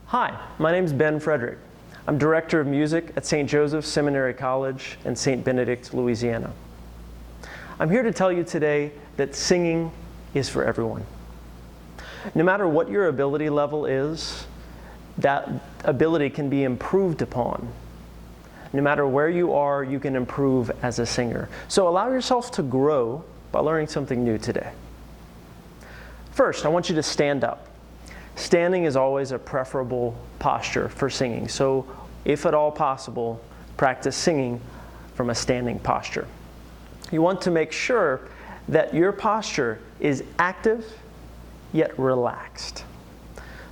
Hi, my name is Ben Frederick. I'm Director of Music at St. Joseph's Seminary College in St. Benedict, Louisiana. I'm here to tell you today that singing is for everyone. No matter what your ability level is, that ability can be improved upon. No matter where you are, you can improve as a singer. So allow yourself to grow by learning something new today. First, I want you to stand up. Standing is always a preferable posture for singing. So if at all possible, practice singing from a standing posture. You want to make sure that your posture is active yet relaxed.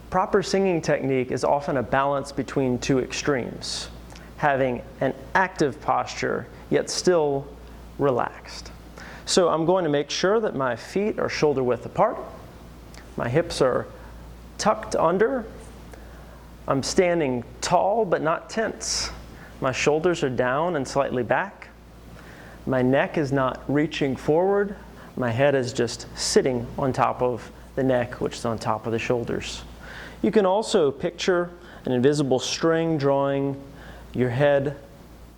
Proper singing technique is often a balance between two extremes, having an active posture yet still relaxed. So I'm going to make sure that my feet are shoulder width apart, my hips are tucked under, I'm standing tall but not tense. My shoulders are down and slightly back. My neck is not reaching forward. My head is just sitting on top of the neck, which is on top of the shoulders. You can also picture an invisible string drawing your head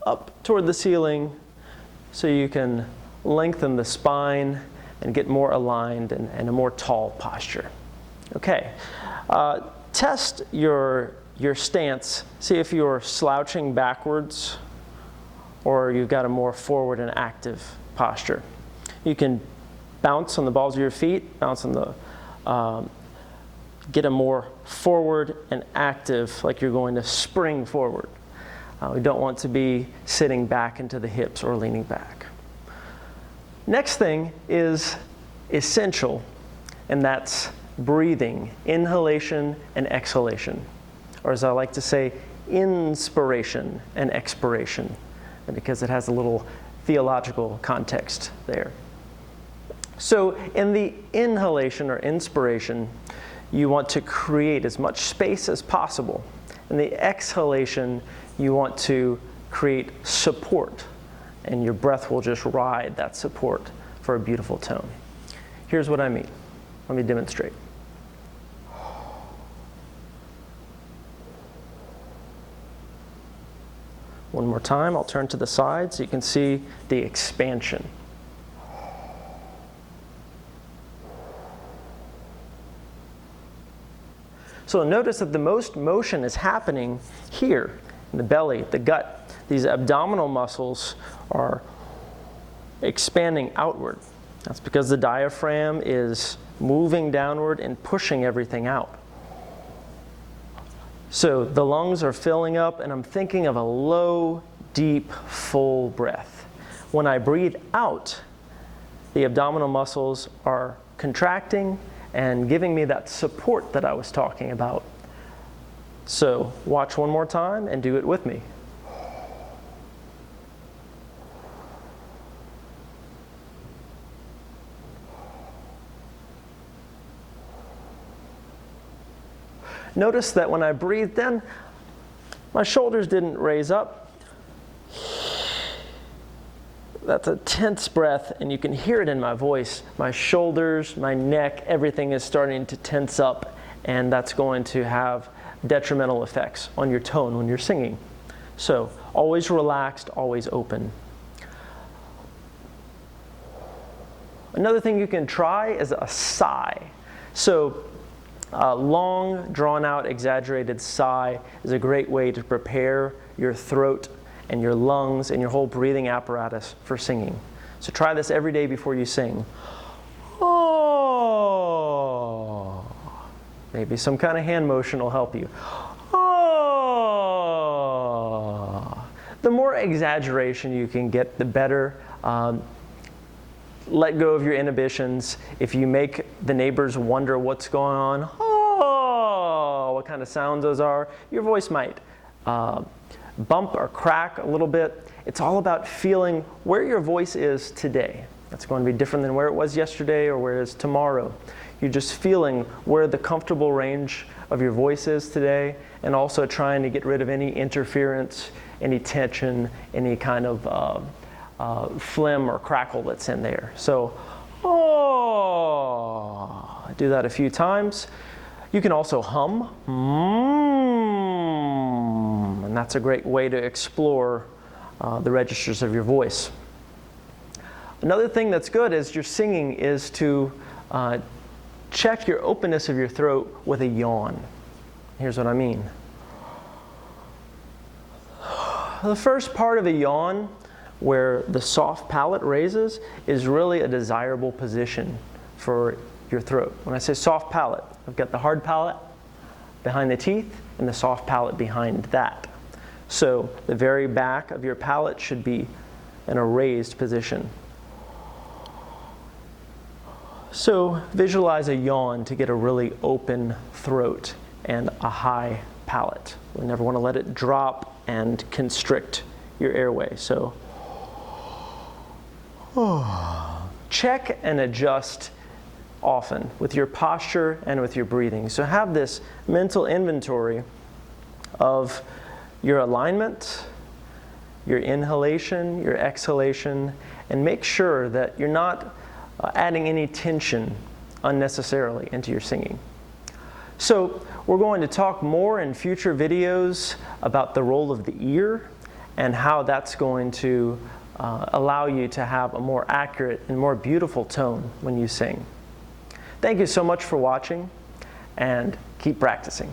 up toward the ceiling so you can lengthen the spine and get more aligned and a more tall posture. Okay, test your stance. See if you're slouching backwards or you've got a more forward and active posture. You can bounce on the balls of your feet, bounce on the, get a more forward and active, like you're going to spring forward. We don't want to be sitting back into the hips or leaning back. Next thing is essential, and that's breathing, inhalation and exhalation, or as I like to say, inspiration and expiration, because it has a little theological context there. So in the inhalation or inspiration, you want to create as much space as possible. In the exhalation, you want to create support, and your breath will just ride that support for a beautiful tone. Here's what I mean. Let me demonstrate. One more time, I'll turn to the side so you can see the expansion. So notice that the most motion is happening here in the belly, the gut. These abdominal muscles are expanding outward. That's because the diaphragm is moving downward and pushing everything out. So the lungs are filling up, and I'm thinking of a low, deep, full breath. When I breathe out, the abdominal muscles are contracting and giving me that support that I was talking about. So watch one more time and do it with me. Notice that when I breathed in, my shoulders didn't raise up. That's a tense breath, and you can hear it in my voice. My shoulders, my neck, everything is starting to tense up, and that's going to have detrimental effects on your tone when you're singing. So always relaxed, always open. Another thing you can try is a sigh. So a long, drawn-out, exaggerated sigh is a great way to prepare your throat and your lungs and your whole breathing apparatus for singing. So try this every day before you sing. Oh. Maybe some kind of hand motion will help you. Oh. The more exaggeration you can get, the better. Let go of your inhibitions. If you make the neighbors wonder what's going on, oh, what kind of sounds those are, your voice might bump or crack a little bit. It's all about feeling where your voice is today. That's going to be different than where it was yesterday or where it is tomorrow. You're just feeling where the comfortable range of your voice is today, and also trying to get rid of any interference, any tension, any kind of phlegm or crackle that's in there. So, oh, do that a few times. You can also hum. and that's a great way to explore the registers of your voice. Another thing that's good as you're singing is to check your openness of your throat with a yawn. Here's what I mean. The first part of a yawn, where the soft palate raises, is really a desirable position for your throat. When I say soft palate, I've got the hard palate behind the teeth and the soft palate behind that. So the very back of your palate should be in a raised position. So visualize a yawn to get a really open throat and a high palate. We never want to let it drop and constrict your airway. So check and adjust often with your posture and with your breathing. So have this mental inventory of your alignment, your inhalation, your exhalation, and make sure that you're not adding any tension unnecessarily into your singing. So we're going to talk more in future videos about the role of the ear and how that's going to allow you to have a more accurate and more beautiful tone when you sing. Thank you so much for watching, and keep practicing.